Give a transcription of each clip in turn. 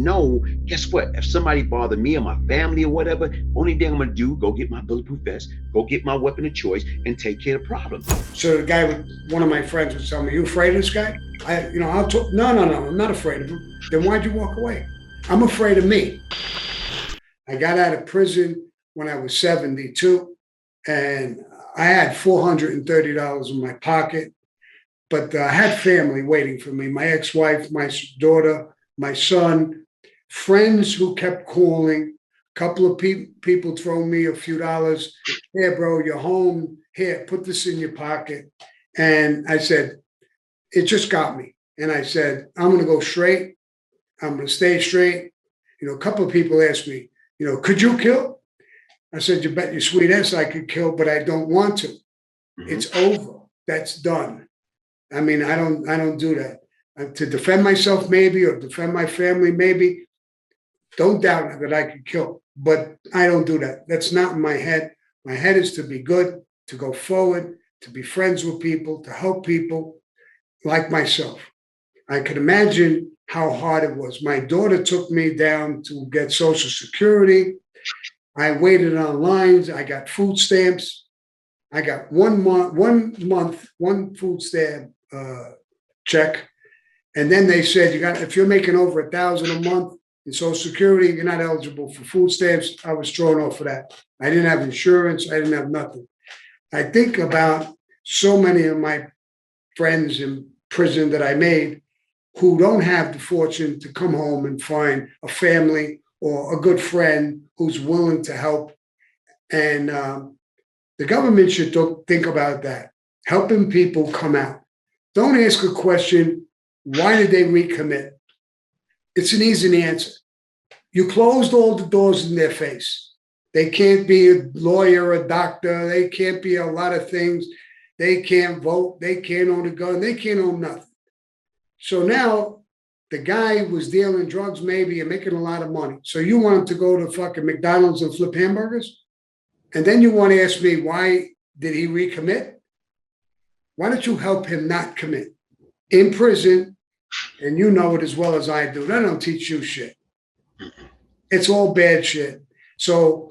know, guess what? If somebody bother me or my family or whatever, only thing I'm gonna do, go get my bulletproof vest, go get my weapon of choice, and take care of the problem. So the guy with one of my friends was telling me, "You afraid of this guy?" I'll talk. No, I'm not afraid of him. Then why'd you walk away? I'm afraid of me. I got out of prison when I was 72, and I had $430 in my pocket, but I had family waiting for me, my ex-wife, my daughter, my son, friends who kept calling, a couple of people throwing me a few dollars. Here, bro, you're home. Here, put this in your pocket. And I said, it just got me. And I said, I'm going to go straight. I'm going to stay straight. A couple of people asked me, could you kill? I said, you bet your sweet ass I could kill, but I don't want to. Mm-hmm. It's over. That's done. I mean, I don't do that. To defend myself, maybe, or defend my family, maybe. Don't doubt that I could kill, but I don't do that. That's not in my head. My head is to be good, to go forward, to be friends with people, to help people like myself. I could imagine how hard it was. My daughter took me down to get Social Security. I waited on lines. I got food stamps. I got one food stamp check. And then they said, if you're making over $1,000 a month in Social Security, you're not eligible for food stamps. I was thrown off of that. I didn't have insurance. I didn't have nothing. I think about so many of my friends in prison that I made who don't have the fortune to come home and find a family or a good friend who's willing to help. And the government should think about that, helping people come out. Don't ask a question, why did they recommit? It's an easy answer. You closed all the doors in their face. They can't be a lawyer, a doctor. They can't be a lot of things. They can't vote. They can't own a gun. They can't own nothing. So now the guy was dealing drugs maybe and making a lot of money. So you want him to go to fucking McDonald's and flip hamburgers? And then you want to ask me, why did he recommit? Why don't you help him not commit? In prison, and you know it as well as I do, they don't teach you shit. It's all bad shit. So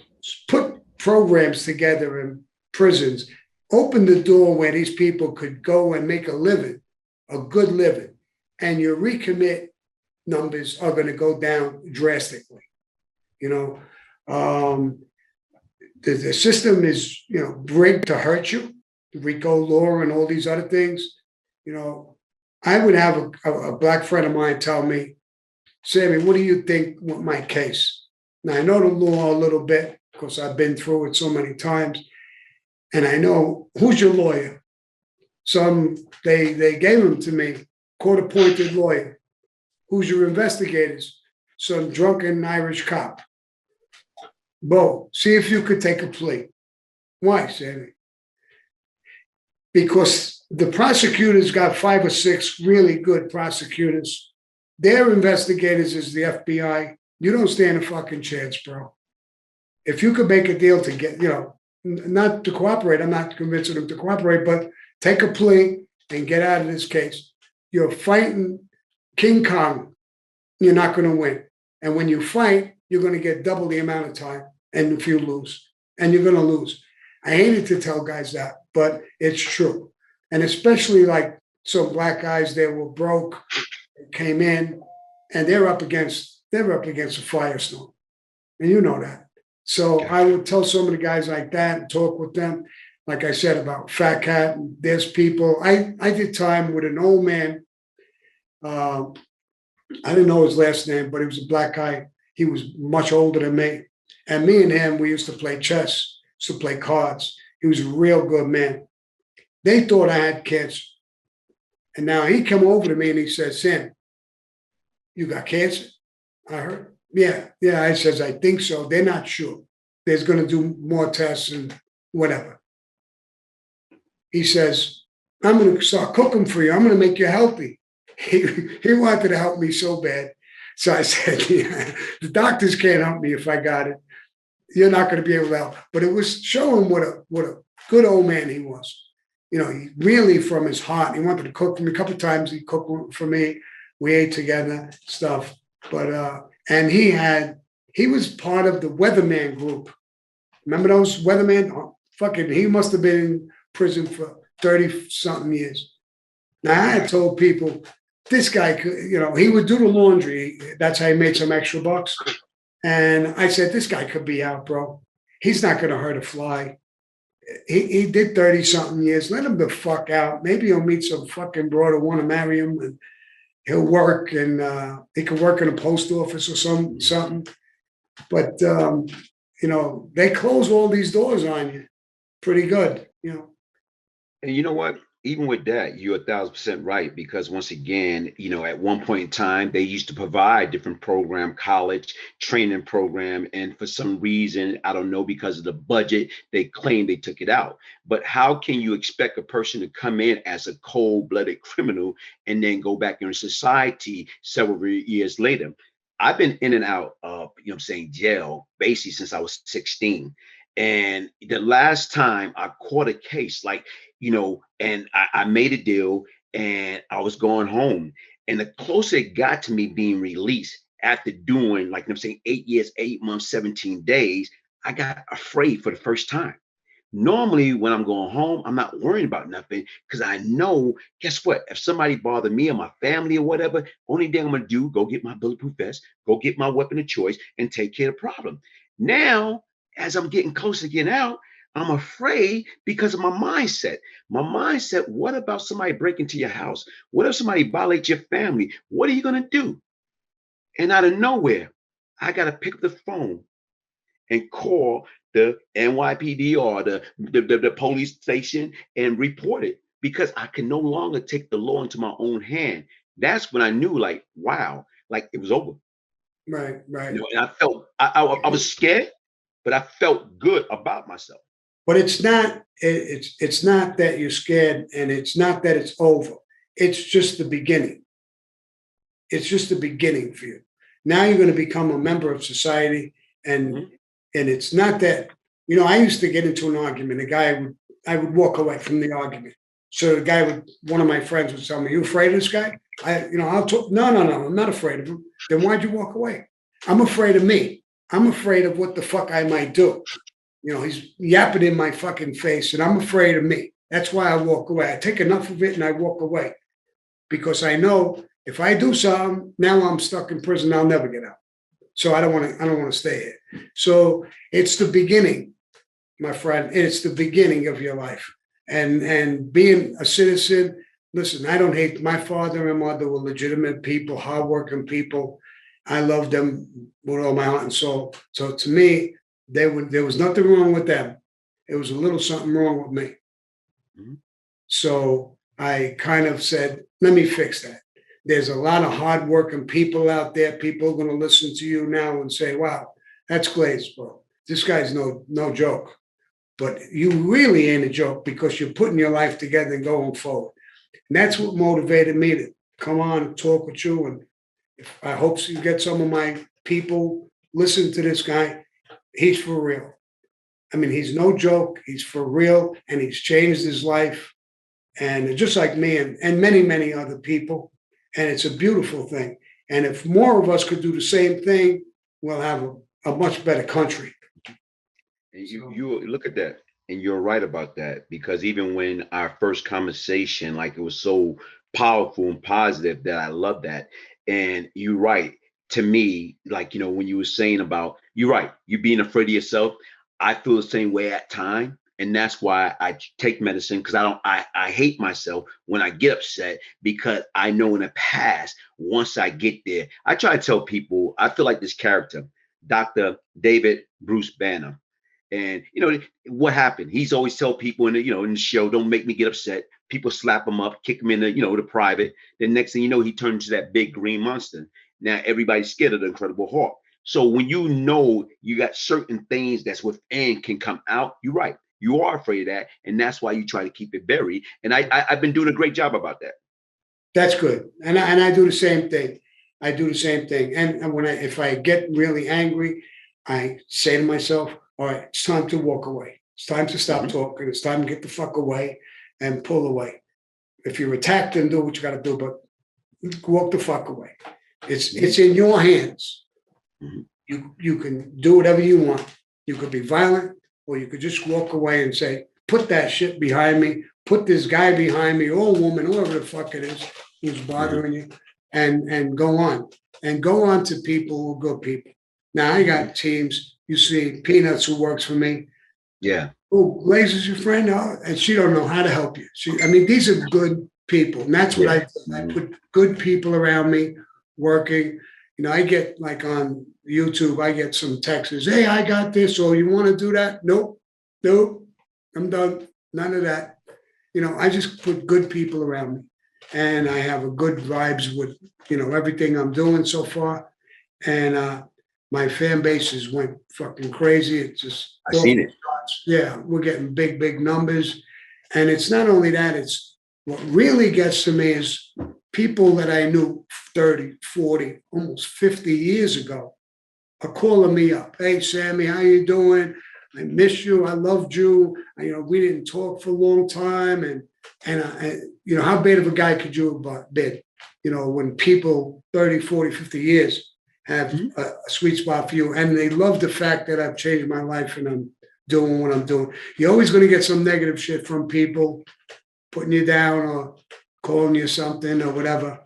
put programs together in prisons, open the door where these people could go and make a living, a good living, and your recommit numbers are going to go down drastically. The system is, rigged to hurt you, the RICO law and all these other things. I would have a black friend of mine tell me, Sammy, what do you think with my case? Now, I know the law a little bit because I've been through it so many times. And I know, who's your lawyer? They gave him to me, court-appointed lawyer. Who's your investigators? Some drunken Irish cop. Bo, see if you could take a plea. Why, Sammy? Because the prosecutors got 5 or 6 really good prosecutors. Their investigators is the FBI. You don't stand a fucking chance, bro. If you could make a deal to get, not to cooperate, I'm not convincing them to cooperate, but take a plea and get out of this case. You're fighting King Kong. You're not going to win. And when you fight, you're going to get double the amount of time. And if you lose, and you're going to lose. I hated to tell guys that, but it's true. And especially like some black guys, they were broke, came in, and they're up against a firestorm. And you know that. So I would tell some of the guys like that and talk with them, like I said, about Fat Cat. And there's people. I did time with an old man. I didn't know his last name, but he was a black guy. He was much older than me. And me and him, we used to play chess, used to play cards. He was a real good man. They thought I had cancer. And now he come over to me and he says, Sam, you got cancer? I heard. Yeah. I says, I think so. They're not sure. They're going to do more tests and whatever. He says, I'm going to start cooking for you. I'm going to make you healthy. He wanted to help me so bad. So I said, yeah, the doctors can't help me if I got it. You're not going to be able to help. But it was showing what a good old man he was. He really from his heart. He wanted to cook for me. A couple of times he cooked for me. We ate together, stuff. But And he was part of the Weatherman group. Remember those Weatherman? Oh, fucking, he must have been in prison for 30 something years. Now, I had told people this guy could, he would do the laundry. That's how he made some extra bucks. And I said, this guy could be out, bro. He's not going to hurt a fly. He did 30 something years. Let him the fuck out. Maybe he'll meet some fucking broad who want to marry him, and he'll work, and he could work in a post office or something. But, they close all these doors on you pretty good, And you know what? Even with that, you're 1,000% right, because once again, at one point in time, they used to provide different program, college training program, and for some reason, I don't know, because of the budget, they claim they took it out. But how can you expect a person to come in as a cold-blooded criminal and then go back into society several years later? I've been in and out of, jail basically since I was 16. And the last time I caught a case, and I made a deal and I was going home. And the closer it got to me being released after doing, 8 years, 8 months, 17 days, I got afraid for the first time. Normally, when I'm going home, I'm not worrying about nothing because I know, guess what? If somebody bothered me or my family or whatever, only thing I'm going to do, go get my bulletproof vest, go get my weapon of choice and take care of the problem. Now, as I'm getting closer to getting out, I'm afraid because of my mindset. My mindset, what about somebody breaking into your house? What if somebody violates your family? What are you going to do? And out of nowhere, I got to pick up the phone and call the NYPD or the police station and report it because I can no longer take the law into my own hand. That's when I knew, wow, it was over. Right. And I felt, I was scared, but I felt good about myself. But it's not that you're scared, and it's not that it's over. It's just the beginning. It's just the beginning for you. Now you're going to become a member of society, and it's not that, I used to get into an argument. I would walk away from the argument. So one of my friends would tell me, "You afraid of this guy?" I'll talk. No, I'm not afraid of him. Then why'd you walk away? I'm afraid of me. I'm afraid of what the fuck I might do. He's yapping in my fucking face, and I'm afraid of me. That's why I walk away. I take enough of it and I walk away because I know if I do something, now I'm stuck in prison. I'll never get out. So I don't want to stay here. So it's the beginning, my friend. It's the beginning of your life. And being a citizen, listen, I don't hate my father and mother were legitimate people, hardworking people. I love them with all my heart and soul. So to me, there was nothing wrong with them. It was a little something wrong with me. Mm-hmm. So I kind of said, let me fix that. There's a lot of hardworking people out there. People are going to listen to you now and say, wow, that's Glaze, bro. This guy's no joke. But you really ain't a joke because you're putting your life together and going forward. And that's what motivated me to come on and talk with you. And I hope you get some of my people listen to this guy. He's for real. I mean, he's no joke. He's for real. And he's changed his life. And just like me and many, many other people. And it's a beautiful thing. And if more of us could do the same thing, we'll have a much better country. And you look at that, and you're right about that, because even when our first conversation, it was so powerful and positive that I love that. And you're right. To me, when you were saying about, you're right, you being afraid of yourself, I feel the same way at time. And that's why I take medicine, because I hate myself when I get upset, because I know in the past, once I get there, I try to tell people, I feel like this character, Dr. David Bruce Banner. And what happened? He's always tell people in the show, don't make me get upset. People slap him up, kick him in the private. Then next thing you know, he turns into that big green monster. Now everybody's scared of the Incredible Hulk. So when you got certain things that's within can come out, you're right. You are afraid of that, and that's why you try to keep it buried. And I've been doing a great job about that. That's good, and I do the same thing. I do the same thing. And if I get really angry, I say to myself, all right, it's time to walk away. It's time to stop talking. It's time to get the fuck away and pull away. If you're attacked, then do what you got to do, but walk the fuck away. It's in your hands. Mhm. You can do whatever you want. You could be violent, or you could just walk away and say, put that shit behind me, put this guy behind me, or woman, whoever the fuck it is who's bothering you, and go on. And go on to people who are good people. Now I got teams. You see Peanuts, who works for me. Yeah. Oh, Glaze is your friend, oh, and she don't know how to help you. I mean, these are good people, and that's what Yeah. I put good people around me working. You know, I get like on YouTube, I get some texts. Hey, I got this. Or you want to do that? Nope, nope. I'm done. None of that. You know, I just put good people around me, and I have a good vibes with everything I'm doing so far, and my fan bases went fucking crazy. It's just I off seen the it. charts. Yeah, we're getting big numbers, and it's not only that. It's what really gets to me is people that I knew 30, 40, almost 50 years ago are calling me up. Hey, Sammy, how you doing? I miss you. I loved you. We didn't talk for a long time, and how bad of a guy could you have been? When people 30, 40, 50 years have Mhm. a sweet spot for you, and they love the fact that I've changed my life and I'm doing what I'm doing. You're always going to get some negative shit from people putting you down or calling you something or whatever,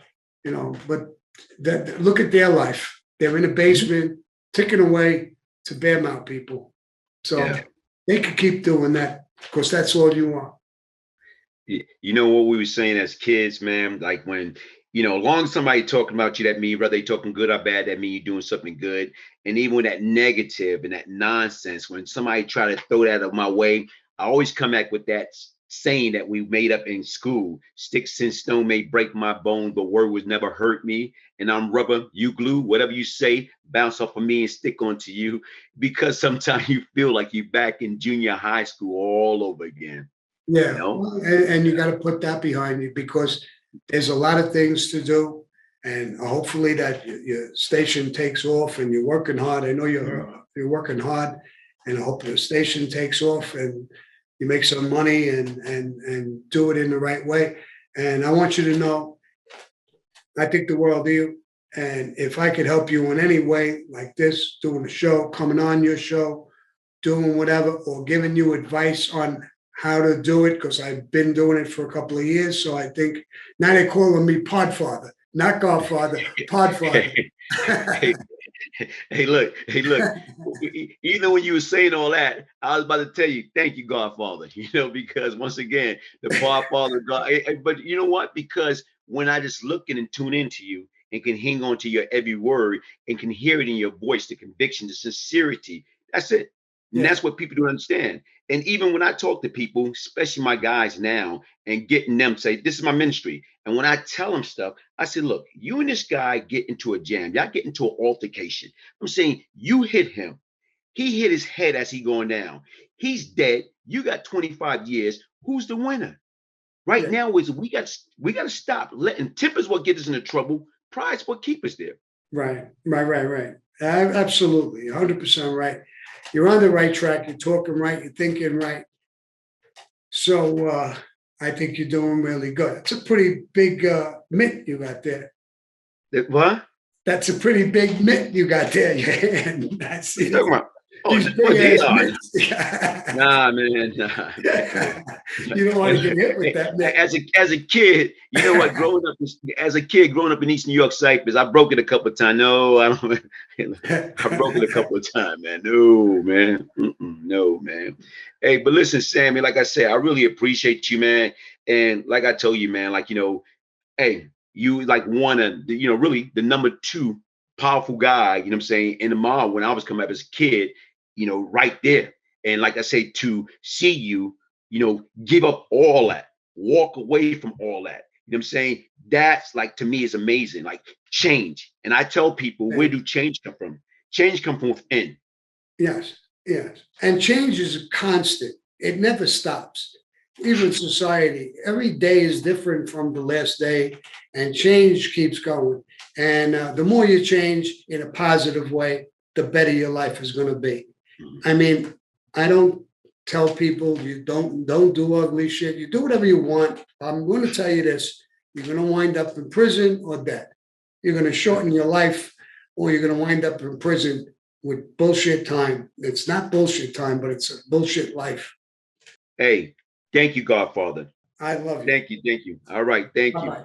but look at their life. They're in a basement, ticking away to badmouth people. So Yeah. they could keep doing that because that's all you want. You know what we were saying as kids, man? Like when, as long as somebody talking about you, that mean whether they talking good or bad, that mean you're doing something good. And even with that negative and that nonsense, when somebody try to throw that on my way, I always come back with that saying that we made up in school: "Sticks and stone may break my bones, but word was never hurt me. And I'm rubber, you glue. Whatever you say, bounce off of me and stick onto you." Because sometimes you feel like you're back in junior high school all over again. You Yeah, know? well, and you got to put that behind you because there's a lot of things to do, and hopefully that your station takes off and you're working hard. I know you're working hard, and I hope your station takes off and you make some money and do it in the right way. And I want you to know, I think the world of you. And if I could help you in any way, like this, doing a show, coming on your show, doing whatever, or giving you advice on how to do it, because I've been doing it for a couple of years. So I think now they're calling me Podfather, not Godfather, Podfather. hey, hey, look. Even when you were saying all that, I was about to tell you, thank you, Godfather. Because once again, the Godfather, God. But you know what? Because when I just look in and tune into you and can hang on to your every word and can hear it in your voice, the conviction, the sincerity, that's it. And Yeah, that's what people don't understand. And even when I talk to people, especially my guys now, and getting them say, "This is my ministry," and when I tell them stuff, I said, "Look, you and this guy get into a jam. Y'all get into an altercation. I'm saying you hit him. He hit his head as he going down. He's dead. You got 25 years. Who's the winner? Right yeah, now is we got to stop letting tempers what get us into trouble. Pride's what keep us there." right. Absolutely, 100% right. You're on the right track. You're talking right. You're thinking right. So I think you're doing really good. It's a pretty big mitt you got there. What? That's a pretty big mitt you got there. Yeah, that's What are you talking about? Oh, these well, big they ass are. mitts. Nah, man, nah. You don't want to get hit with Hey, that mitt. as a kid, you know what? As a kid, growing up in East New York, Cypress, I broke it a couple of times. No, I don't. I broke it a couple of times, man. No, man. No, man. Hey, but listen, Sammy. Like I said, I really appreciate you, man. And like I told you, man, like hey, you like one of the, really the number two powerful guy, what I'm saying, in the mall when I was coming up as a kid, right there. And like I say, to see you, give up all that, walk away from all that. You know what I'm saying? That's like to me is amazing. Like change. And I tell people, where do change come from? Change come from within. Yes, yes. And change is constant. It never stops. Even society, every day is different from the last day, and change keeps going. And the more you change in a positive way, the better your life is going to be. Mhm. I mean, I don't tell people you don't do ugly shit. You do whatever you want. I'm going to tell you this: you're going to wind up in prison or dead. You're going to shorten your life or you're going to wind up in prison with bullshit time. It's not bullshit time, but it's a bullshit life. Hey, thank you, Godfather. I love you. Thank you. Thank you. All right. Thank you. Bye-bye.